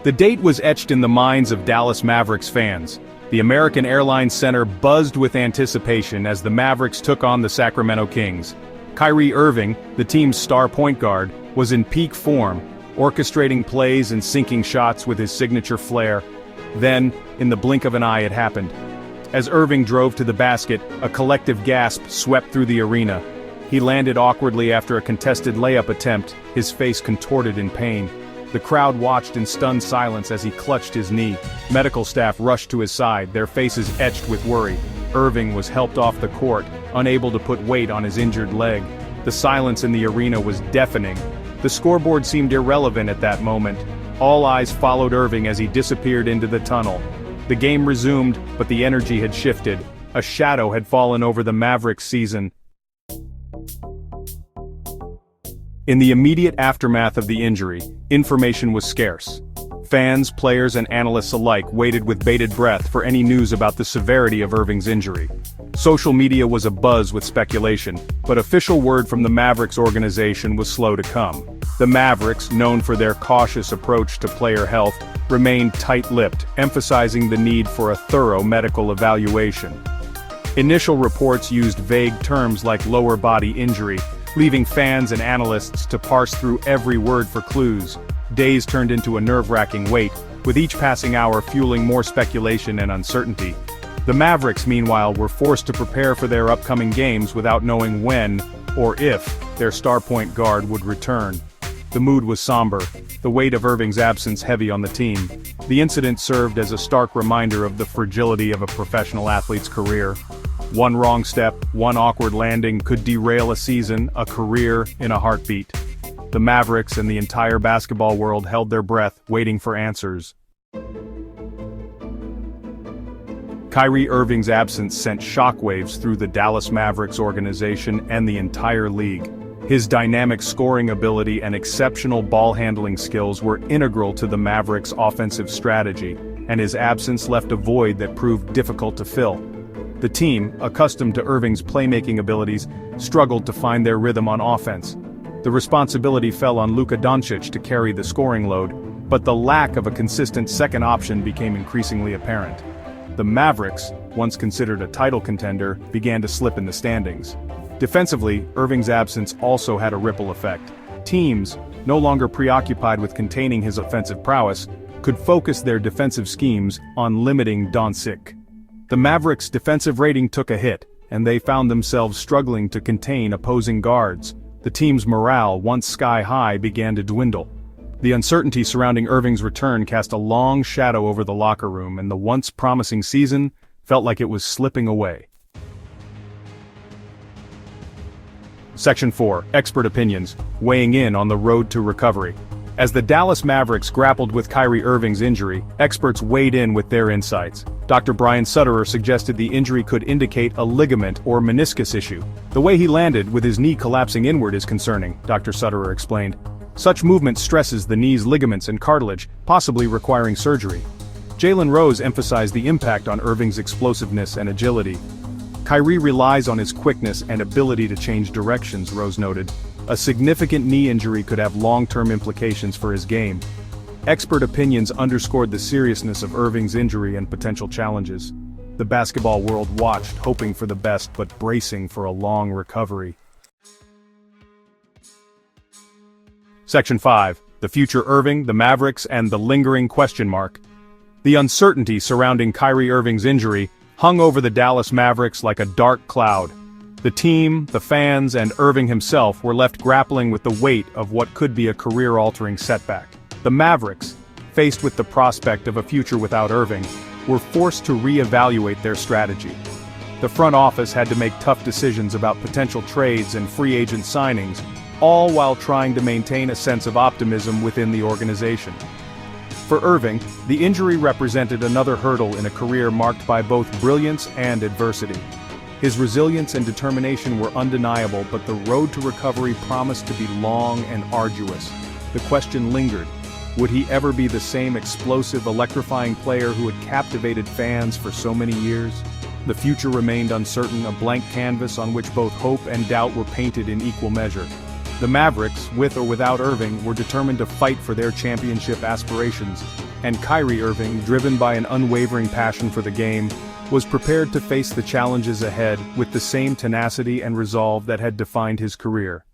The date was etched in the minds of Dallas Mavericks fans. The American Airlines Center buzzed with anticipation as the Mavericks took on the Sacramento Kings. Kyrie Irving, the team's star point guard, was in peak form, orchestrating plays and sinking shots with his signature flair. Then, in the blink of an eye, it happened. As Irving drove to the basket, a collective gasp swept through the arena. He landed awkwardly after a contested layup attempt, his face contorted in pain. The crowd watched in stunned silence as he clutched his knee. Medical staff rushed to his side, their faces etched with worry. Irving was helped off the court, unable to put weight on his injured leg. The silence in the arena was deafening. The scoreboard seemed irrelevant at that moment. All eyes followed Irving as he disappeared into the tunnel. The game resumed, but the energy had shifted. A shadow had fallen over the Mavericks season. In the immediate aftermath of the injury, information was scarce. Fans, players, and analysts alike waited with bated breath for any news about the severity of Irving's injury. Social media was abuzz with speculation, but official word from the Mavericks organization was slow to come. The Mavericks, known for their cautious approach to player health, remained tight-lipped, emphasizing the need for a thorough medical evaluation. Initial reports used vague terms like lower body injury, leaving fans and analysts to parse through every word for clues. Days turned into a nerve-wracking wait, with each passing hour fueling more speculation and uncertainty. The Mavericks, meanwhile, were forced to prepare for their upcoming games without knowing when, or if, their star point guard would return. The mood was somber, the weight of Irving's absence heavy on the team. The incident served as a stark reminder of the fragility of a professional athlete's career. One wrong step, one awkward landing could derail a season, a career, in a heartbeat. The Mavericks and the entire basketball world held their breath, waiting for answers. Kyrie Irving's absence sent shockwaves through the Dallas Mavericks organization and the entire league. His dynamic scoring ability and exceptional ball-handling skills were integral to the Mavericks' offensive strategy, and his absence left a void that proved difficult to fill. The team, accustomed to Irving's playmaking abilities, struggled to find their rhythm on offense. The responsibility fell on Luka Doncic to carry the scoring load, but the lack of a consistent second option became increasingly apparent. The Mavericks, once considered a title contender, began to slip in the standings. Defensively, Irving's absence also had a ripple effect. Teams, no longer preoccupied with containing his offensive prowess, could focus their defensive schemes on limiting Doncic. The Mavericks' defensive rating took a hit, and they found themselves struggling to contain opposing guards. The team's morale, once sky-high, began to dwindle. The uncertainty surrounding Irving's return cast a long shadow over the locker room, and the once promising season felt like it was slipping away. Section 4. Expert Opinions, weighing in on the road to recovery. As the Dallas Mavericks grappled with Kyrie Irving's injury, experts weighed in with their insights. Dr. Brian Sutterer suggested the injury could indicate a ligament or meniscus issue. The way he landed, with his knee collapsing inward, is concerning, Dr. Sutterer explained. Such movement stresses the knee's ligaments and cartilage, possibly requiring surgery. Jalen Rose emphasized the impact on Irving's explosiveness and agility. Kyrie relies on his quickness and ability to change directions, Rose noted. A significant knee injury could have long-term implications for his game. Expert opinions underscored the seriousness of Irving's injury and potential challenges. The basketball world watched, hoping for the best but bracing for a long recovery. Section 5. The future Irving, the Mavericks, and the lingering question mark. The uncertainty surrounding Kyrie Irving's injury hung over the Dallas Mavericks like a dark cloud. The team, the fans, and Irving himself were left grappling with the weight of what could be a career-altering setback. The Mavericks, faced with the prospect of a future without Irving, were forced to re-evaluate their strategy. The front office had to make tough decisions about potential trades and free agent signings, all while trying to maintain a sense of optimism within the organization. For Irving, the injury represented another hurdle in a career marked by both brilliance and adversity. His resilience and determination were undeniable, but the road to recovery promised to be long and arduous. The question lingered: would he ever be the same explosive, electrifying player who had captivated fans for so many years? The future remained uncertain, a blank canvas on which both hope and doubt were painted in equal measure. The Mavericks, with or without Irving, were determined to fight for their championship aspirations. And Kyrie Irving, driven by an unwavering passion for the game, was prepared to face the challenges ahead with the same tenacity and resolve that had defined his career.